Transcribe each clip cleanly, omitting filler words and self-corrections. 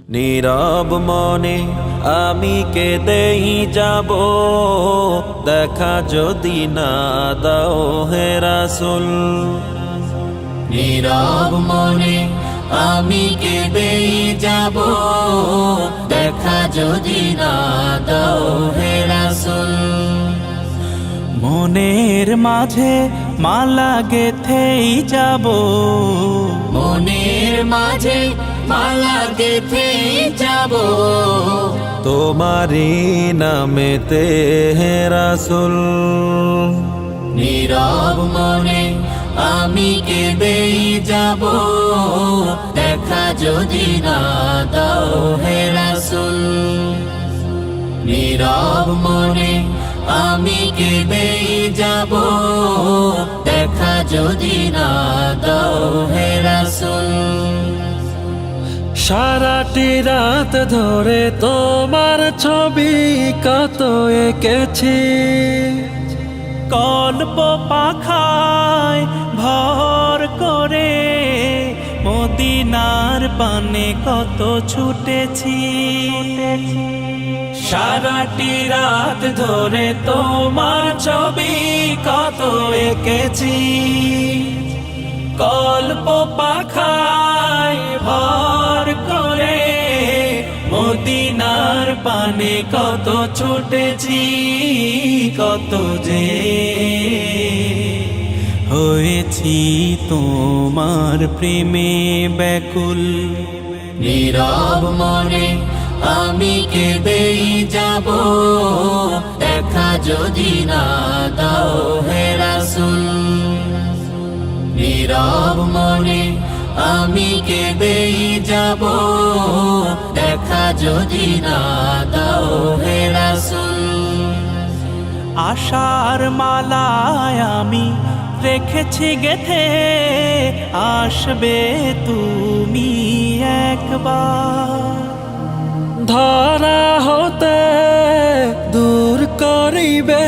নীরব মনে আমি কেঁদেই যাব, দেখা যদি না দাও হে রাসূল। নীরব মনে আমি কেঁদেই যাব, দেখা যদি না দাও হে রাসূল। মনের মাঝে মালা গেথেই যাব, মনের মাঝে মালা গেথেই যাব, তোমারি নামেতে হে রাসূল। নীরব মনে আমি কেঁদেই যাব, দেখা যদি না দাও হে রাসূল। নীরব মনে আমি কেঁদেই যাব, দেখা যদি না দাও হে রাসূল। সারাটি রাত ধরে তোমার ছবি কত এঁকেছি, কল্প পাখায় ভর করে মদিনার পানে কত ছুটেছি। সারাটি রাত ধরে তোমার ছবি কত এঁকেছি, কল্প পাখায় ভর করে মদিনার পানে কত ছুটেছি, কত যে হয়েছি তোমার প্রেমে ব্যাকুল। নীরব মনে আমি কেঁদেই যাব, দেখা যদি না দাও হে রাসূল। নীরব মনে আমি কেঁদেই যাব, দেখা যদি না দাও হে রাসূল। আশার মালায় আমি রেখেছি গেথে, আসবে তুমি একবার। ধরা হতে দূর করিবে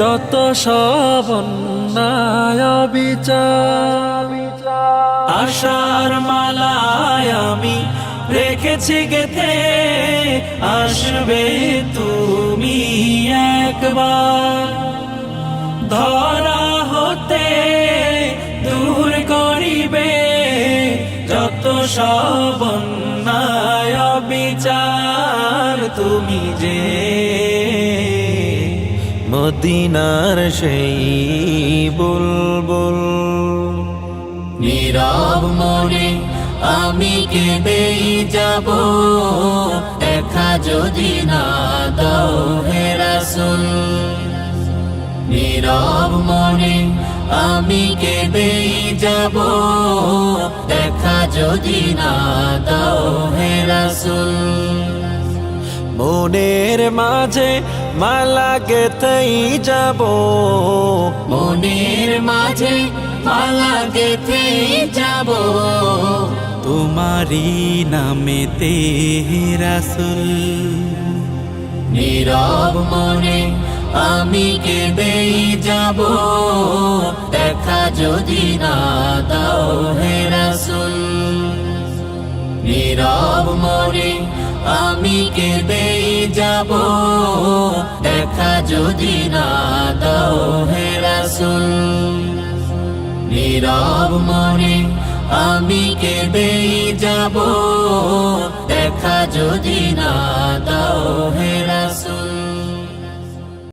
যত সব অন্যায় বিচার। আশার মালায় আমি রেখেছি গেথে, আসবে তুমি একবার। ধরা হতে দূর করিবে যত সব অন্যায় বিচার, তুমি যে মদিনার সেই বুলবুল। নীরব মনে আমি কেঁদেই যাব, দেখা যদি না দাও হে রাসূল। নীরব মনে আমি কেঁদেই যাব, দেখা যদি না দাও হে রাসূল। মনের মাঝে মালা গেথেই যাব, মনের মাঝে মালা গেথেই যাব, তোমারি নামেতে হে রাসূল। নীরব মনে আমি কেঁদেই যাব, দেখা যদি না দাও হে রাসূল। নীরব মনে আমি কেঁদেই যাব, দেখা যদি না দাও হে রাসূল। নীরব মনে আমি কেঁদেই যাব, দেখা যদি না দাও